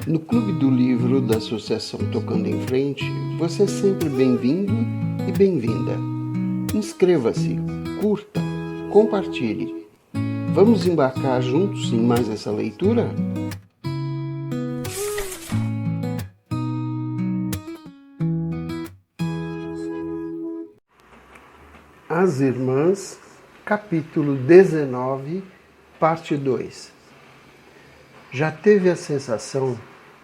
No Clube do Livro da Associação Tocando em Frente, você é sempre bem-vindo e bem-vinda. Inscreva-se, curta, compartilhe. Vamos embarcar juntos em mais essa leitura? As Irmãs, capítulo 19, parte 2. Já teve a sensação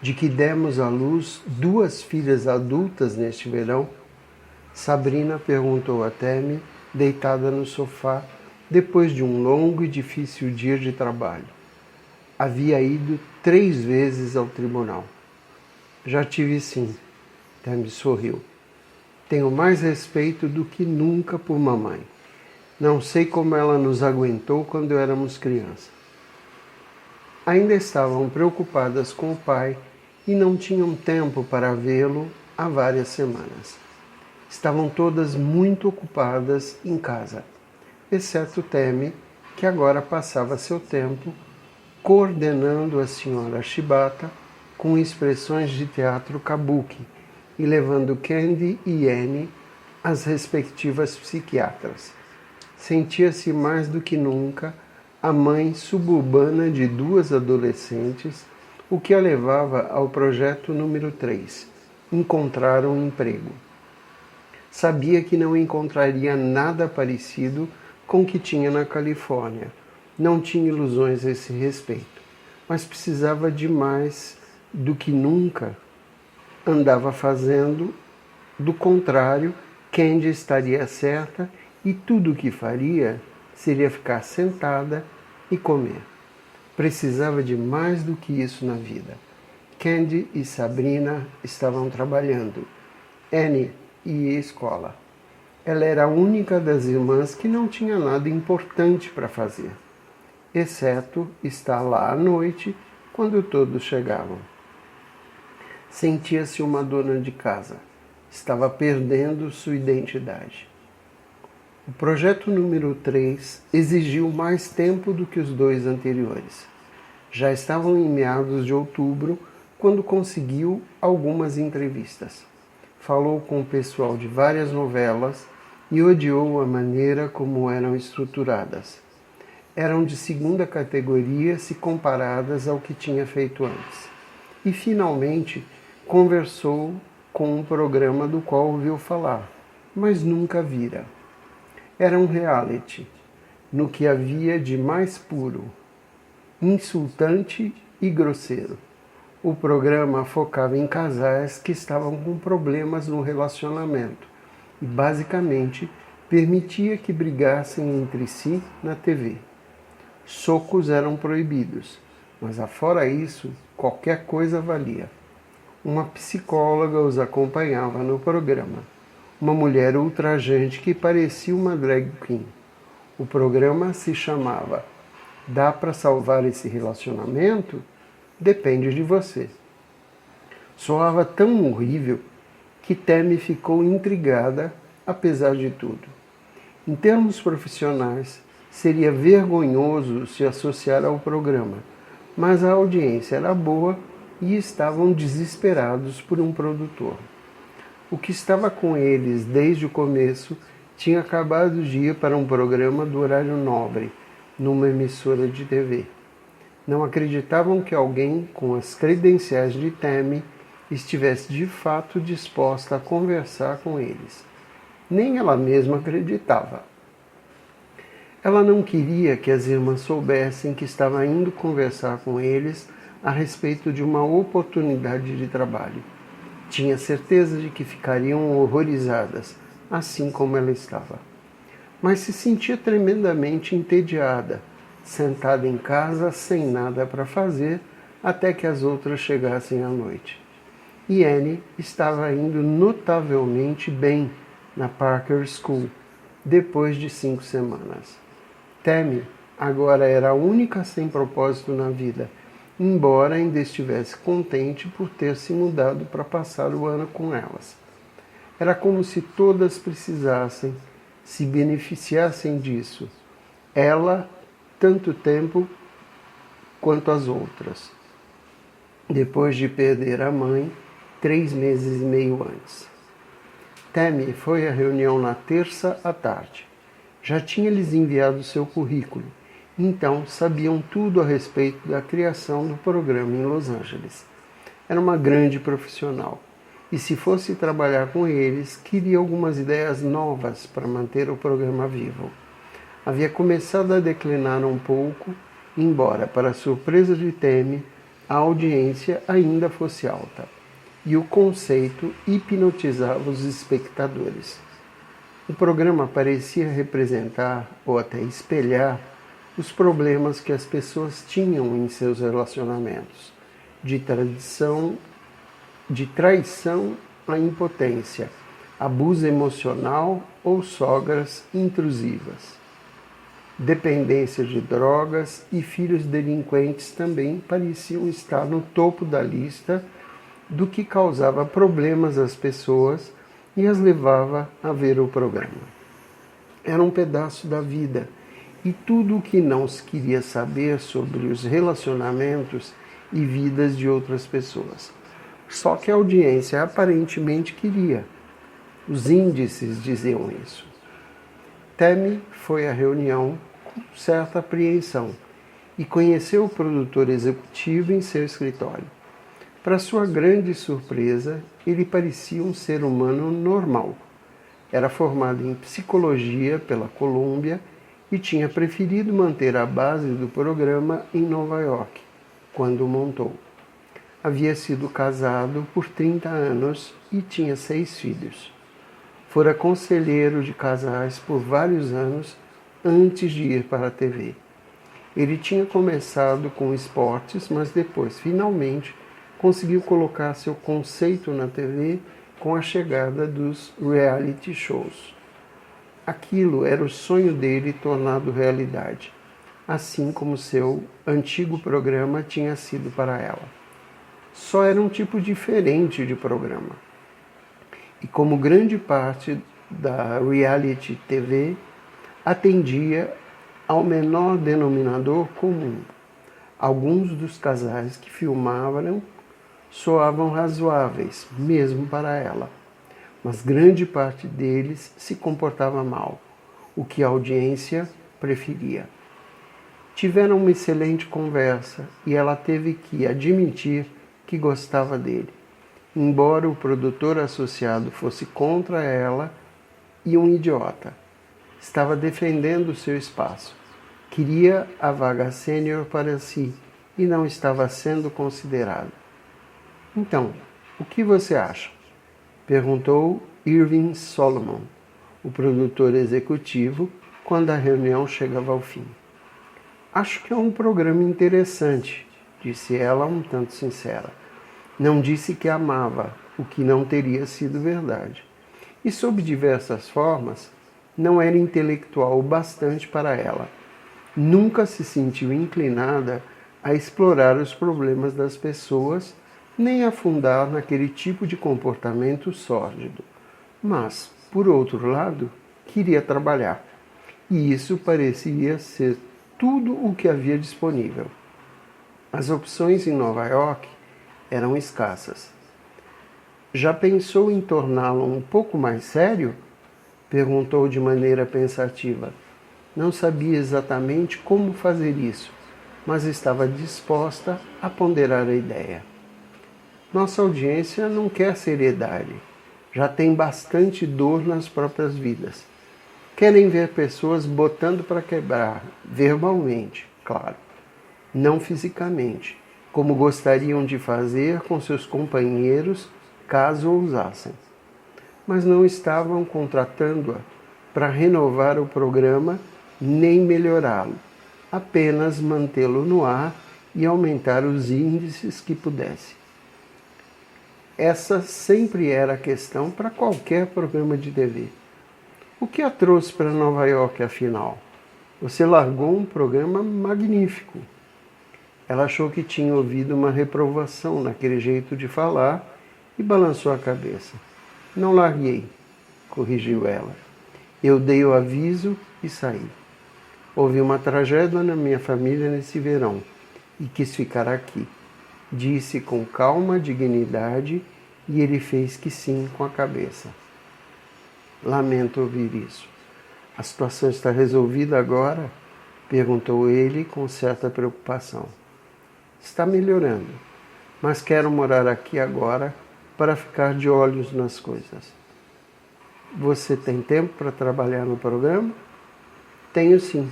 de que demos à luz 2 filhas adultas neste verão? Sabrina perguntou a Temi, deitada no sofá, depois de um longo e difícil dia de trabalho. Havia ido 3 vezes ao tribunal. Já tive sim, Temi sorriu. Tenho mais respeito do que nunca por mamãe. Não sei como ela nos aguentou quando éramos crianças. Ainda estavam preocupadas com o pai e não tinham tempo para vê-lo há várias semanas. Estavam todas muito ocupadas em casa, exceto Temi, que agora passava seu tempo coordenando a senhora Shibata com expressões de teatro kabuki e levando Candy e Annie às respectivas psiquiatras. Sentia-se mais do que nunca a mãe suburbana de 2 adolescentes, o que a levava ao projeto número 3, encontrar um emprego. Sabia que não encontraria nada parecido com o que tinha na Califórnia. Não tinha ilusões a esse respeito, mas precisava de mais do que nunca andava fazendo. Do contrário, Candy estaria certa e tudo o que faria seria ficar sentada e comer. Precisava de mais do que isso na vida. Candy e Sabrina estavam trabalhando. Annie ia à escola. Ela era a única das irmãs que não tinha nada importante para fazer, exceto estar lá à noite quando todos chegavam. Sentia-se uma dona de casa. Estava perdendo sua identidade. O projeto número 3 exigiu mais tempo do que os 2 anteriores. Já estavam em meados de outubro quando conseguiu algumas entrevistas. Falou com o pessoal de várias novelas e odiou a maneira como eram estruturadas. Eram de 2ª categoria se comparadas ao que tinha feito antes. E finalmente conversou com um programa do qual ouviu falar, mas nunca vira. Era um reality, no que havia de mais puro, insultante e grosseiro. O programa focava em casais que estavam com problemas no relacionamento e, basicamente, permitia que brigassem entre si na TV. Socos eram proibidos, mas, afora isso, qualquer coisa valia. Uma psicóloga os acompanhava no programa. Uma mulher ultrajante que parecia uma drag queen. O programa se chamava Dá para salvar esse relacionamento? Depende de você. Soava tão horrível que Temi ficou intrigada, apesar de tudo. Em termos profissionais, seria vergonhoso se associar ao programa, mas a audiência era boa e estavam desesperados por um produtor. O que estava com eles desde o começo tinha acabado de ir para um programa do horário nobre, numa emissora de TV. Não acreditavam que alguém com as credenciais de Temi estivesse de fato disposta a conversar com eles. Nem ela mesma acreditava. Ela não queria que as irmãs soubessem que estava indo conversar com eles a respeito de uma oportunidade de trabalho. Tinha certeza de que ficariam horrorizadas, assim como ela estava. Mas se sentia tremendamente entediada, sentada em casa sem nada para fazer, até que as outras chegassem à noite. E Annie estava indo notavelmente bem na Parker School, depois de 5 semanas. Temi agora era a única sem propósito na vida, embora ainda estivesse contente por ter se mudado para passar o ano com elas. Era como se todas precisassem, se beneficiassem disso. Ela, tanto tempo quanto as outras. depois de perder a mãe 3 meses e meio antes. Tammy foi à reunião na terça à tarde. Já tinha lhes enviado seu currículo, então sabiam tudo a respeito da criação do programa em Los Angeles. Era uma grande profissional, e se fosse trabalhar com eles, queria algumas ideias novas para manter o programa vivo. Havia começado a declinar um pouco, embora, para surpresa de Tammy, a audiência ainda fosse alta, e o conceito hipnotizava os espectadores. O programa parecia representar, ou até espelhar, os problemas que as pessoas tinham em seus relacionamentos, de traição à impotência, abuso emocional ou sogras intrusivas. Dependência de drogas e filhos delinquentes também pareciam estar no topo da lista do que causava problemas às pessoas e as levava a ver o programa. Era um pedaço da vida, e tudo o que não se queria saber sobre os relacionamentos e vidas de outras pessoas. Só que a audiência aparentemente queria. Os índices diziam isso. Tammy foi à reunião com certa apreensão e conheceu o produtor executivo em seu escritório. Para sua grande surpresa, ele parecia um ser humano normal. Era formado em psicologia pela Columbia e tinha preferido manter a base do programa em Nova York, quando o montou. Havia sido casado por 30 anos e tinha 6 filhos. Fora conselheiro de casais por vários anos antes de ir para a TV. Ele tinha começado com esportes, mas depois, finalmente, conseguiu colocar seu conceito na TV com a chegada dos reality shows. Aquilo era o sonho dele tornado realidade, assim como seu antigo programa tinha sido para ela. Só era um tipo diferente de programa. E como grande parte da reality TV, atendia ao menor denominador comum. Alguns dos casais que filmavam soavam razoáveis, mesmo para ela, mas grande parte deles se comportava mal, o que a audiência preferia. Tiveram uma excelente conversa e ela teve que admitir que gostava dele, embora o produtor associado fosse contra ela e um idiota. Estava defendendo o seu espaço. Queria a vaga sênior para si e não estava sendo considerado. Então, o que você acha? Perguntou Irving Solomon, o produtor executivo, quando a reunião chegava ao fim. Acho que é um programa interessante, disse ela um tanto sincera. Não disse que amava, o que não teria sido verdade. E sob diversas formas, não era intelectual o bastante para ela. Nunca se sentiu inclinada a explorar os problemas das pessoas, nem afundar naquele tipo de comportamento sórdido. Mas, por outro lado, queria trabalhar. E isso parecia ser tudo o que havia disponível. As opções em Nova York eram escassas. Já pensou em torná-lo um pouco mais sério? Perguntou de maneira pensativa. Não sabia exatamente como fazer isso, mas estava disposta a ponderar a ideia. Nossa audiência não quer seriedade. Já tem bastante dor nas próprias vidas. Querem ver pessoas botando para quebrar, verbalmente, claro, não fisicamente, como gostariam de fazer com seus companheiros caso ousassem. Mas não estavam contratando-a para renovar o programa nem melhorá-lo, apenas mantê-lo no ar e aumentar os índices que pudesse. Essa sempre era a questão para qualquer programa de TV. O que a trouxe para Nova York, afinal? Você largou um programa magnífico. Ela achou que tinha ouvido uma reprovação naquele jeito de falar e balançou a cabeça. Não larguei, corrigiu ela. Eu dei o aviso e saí. Houve uma tragédia na minha família nesse verão e quis ficar aqui. Disse com calma dignidade e ele fez que sim com a cabeça. Lamento ouvir isso. A situação está resolvida agora? Perguntou ele com certa preocupação. Está melhorando, mas quero morar aqui agora para ficar de olhos nas coisas. Você tem tempo para trabalhar no programa? Tenho sim,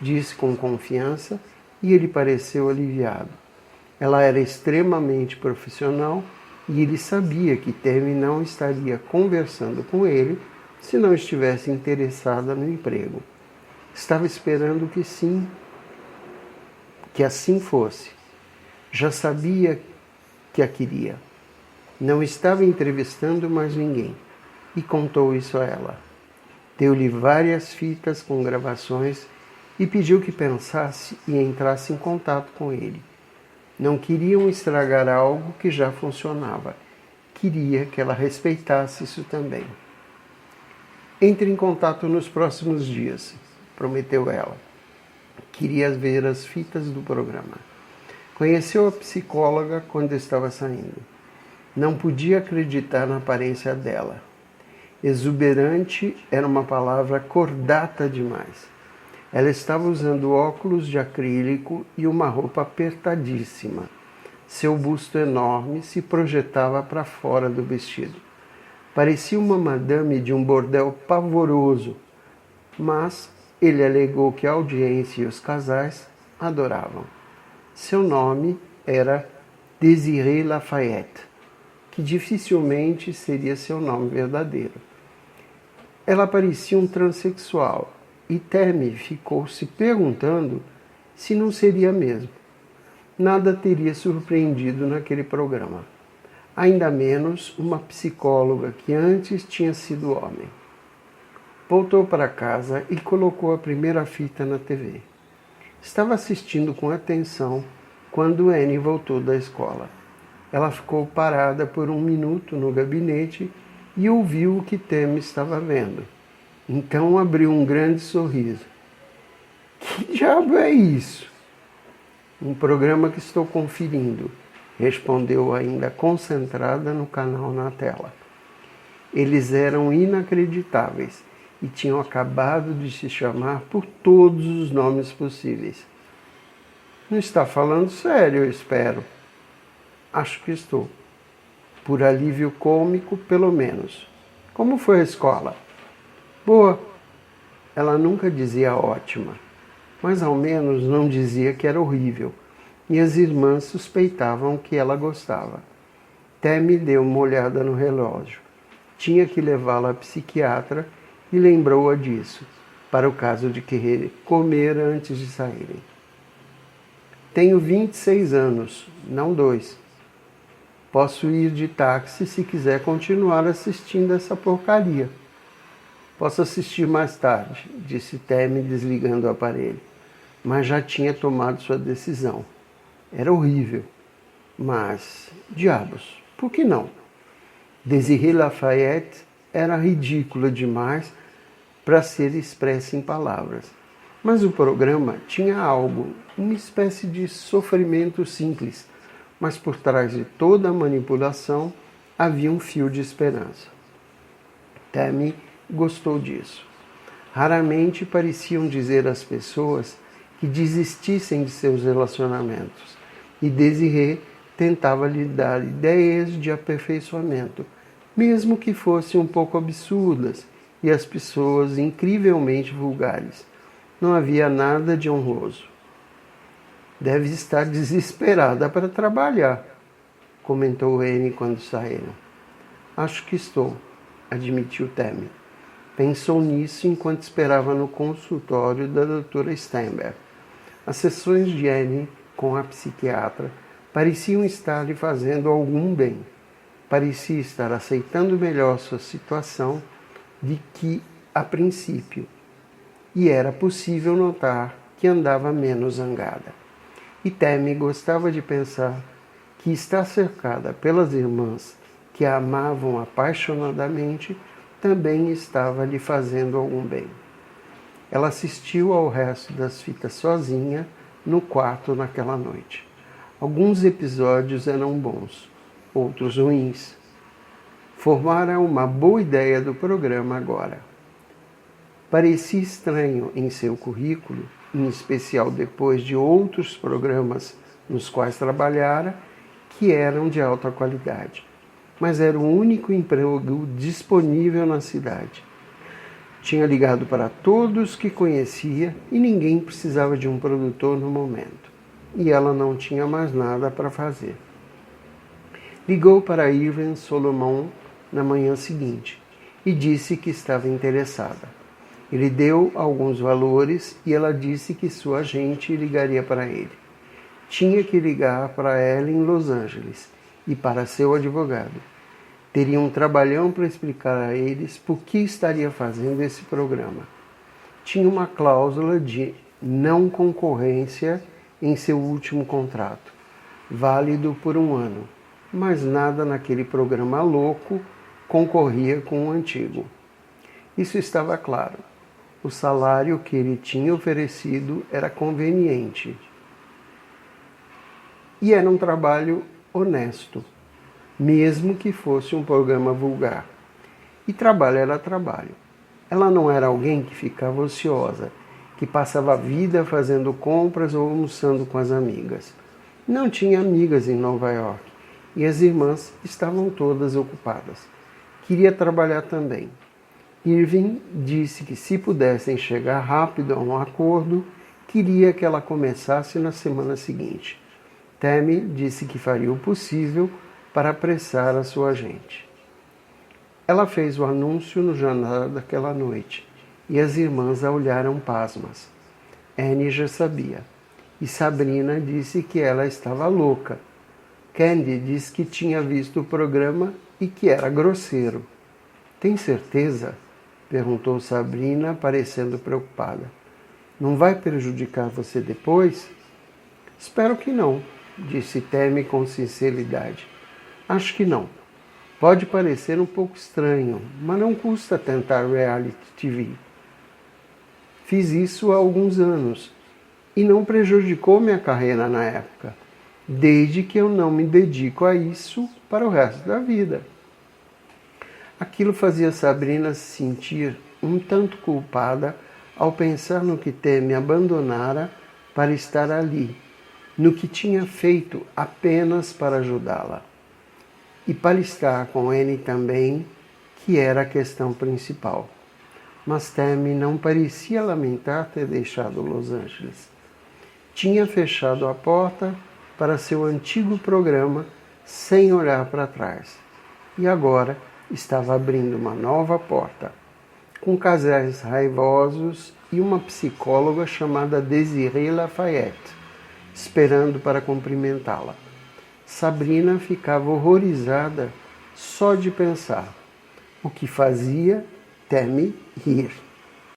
disse com confiança e ele pareceu aliviado. Ela era extremamente profissional e ele sabia que Temi não estaria conversando com ele se não estivesse interessada no emprego. Estava esperando que sim, que assim fosse. Já sabia que a queria. Não estava entrevistando mais ninguém e contou isso a ela. Deu-lhe várias fitas com gravações e pediu que pensasse e entrasse em contato com ele. Não queriam estragar algo que já funcionava. Queria que ela respeitasse isso também. Entre em contato nos próximos dias, prometeu ela. Queria ver as fitas do programa. Conheceu a psicóloga quando estava saindo. Não podia acreditar na aparência dela. Exuberante era uma palavra cordata demais. Ela estava usando óculos de acrílico e uma roupa apertadíssima. Seu busto enorme se projetava para fora do vestido. Parecia uma madame de um bordel pavoroso, mas ele alegou que a audiência e os casais adoravam. Seu nome era Désirée Lafayette, que dificilmente seria seu nome verdadeiro. Ela parecia um transexual e Temi ficou se perguntando se não seria mesmo. Nada teria surpreendido naquele programa. Ainda menos uma psicóloga que antes tinha sido homem. Voltou para casa e colocou a primeira fita na TV. Estava assistindo com atenção quando Annie voltou da escola. Ela ficou parada por um minuto no gabinete e ouviu o que Temi estava vendo. Então abriu um grande sorriso. Que diabo é isso? Um programa que estou conferindo, respondeu ainda concentrada no canal na tela. Eles eram inacreditáveis e tinham acabado de se chamar por todos os nomes possíveis. Não está falando sério, eu espero. Acho que estou. Por alívio cômico, pelo menos. Como foi a escola? Boa. Ela nunca dizia ótima, mas ao menos não dizia que era horrível, e as irmãs suspeitavam que ela gostava. Temi deu uma olhada no relógio. Tinha que levá-la à psiquiatra e lembrou-a disso, para o caso de querer comer antes de saírem. Tenho 26 anos, não 2. Posso ir de táxi se quiser continuar assistindo essa porcaria. Posso assistir mais tarde, disse Temi desligando o aparelho, mas já tinha tomado sua decisão. Era horrível, mas, diabos, por que não? Désirée Lafayette era ridícula demais para ser expressa em palavras, mas o programa tinha algo, uma espécie de sofrimento simples, mas por trás de toda a manipulação havia um fio de esperança. Temi gostou disso. Raramente pareciam dizer às pessoas que desistissem de seus relacionamentos, e Désirée tentava lhe dar ideias de aperfeiçoamento, mesmo que fossem um pouco absurdas e as pessoas incrivelmente vulgares. Não havia nada de honroso. Deve estar desesperada para trabalhar, comentou Annie quando saíram. Acho que estou, admitiu Temi. Pensou nisso enquanto esperava no consultório da doutora Steinberg. As sessões de Annie com a psiquiatra pareciam estar lhe fazendo algum bem. Parecia estar aceitando melhor sua situação do que a princípio. E era possível notar que andava menos zangada. E Temi gostava de pensar que estar cercada pelas irmãs que a amavam apaixonadamente também estava lhe fazendo algum bem. Ela assistiu ao resto das fitas sozinha no quarto naquela noite. Alguns episódios eram bons, outros ruins. Formaram uma boa ideia do programa agora. Parecia estranho em seu currículo, em especial depois de outros programas nos quais trabalhara, que eram de alta qualidade. Mas era o único emprego disponível na cidade. Tinha ligado para todos que conhecia e ninguém precisava de um produtor no momento. E ela não tinha mais nada para fazer. Ligou para Irving Solomon na manhã seguinte e disse que estava interessada. Ele deu alguns valores e ela disse que sua agente ligaria para ele. Tinha que ligar para ela em Los Angeles e para seu advogado. Teria um trabalhão para explicar a eles por que estaria fazendo esse programa. Tinha uma cláusula de não concorrência em seu último contrato, válido por 1 ano, mas nada naquele programa louco concorria com o antigo. Isso estava claro. O salário que ele tinha oferecido era conveniente. E era um trabalho honesto, mesmo que fosse um programa vulgar. E trabalho era trabalho. Ela não era alguém que ficava ociosa, que passava a vida fazendo compras ou almoçando com as amigas. Não tinha amigas em Nova York e as irmãs estavam todas ocupadas. Queria trabalhar também. Irving disse que se pudessem chegar rápido a um acordo, queria que ela começasse na semana seguinte. Tammy disse que faria o possível para apressar a sua agente. Ela fez o anúncio no jornal daquela noite e as irmãs a olharam pasmas. Annie já sabia e Sabrina disse que ela estava louca. Candy disse que tinha visto o programa e que era grosseiro. Tem certeza? Perguntou Sabrina, parecendo preocupada. Não vai prejudicar você depois? Espero que não, disse Tammy com sinceridade. Acho que não. Pode parecer um pouco estranho, mas não custa tentar reality TV. Fiz isso há alguns anos e não prejudicou minha carreira na época, desde que eu não me dedico a isso para o resto da vida. Aquilo fazia Sabrina se sentir um tanto culpada ao pensar no que Tammy abandonara para estar ali, no que tinha feito apenas para ajudá-la. E para estar com Annie também, que era a questão principal. Mas Tammy não parecia lamentar ter deixado Los Angeles. Tinha fechado a porta para seu antigo programa sem olhar para trás. E agora estava abrindo uma nova porta, com casais raivosos e uma psicóloga chamada Desiree Lafayette, esperando para cumprimentá-la. Sabrina ficava horrorizada só de pensar, o que fazia Tammy rir.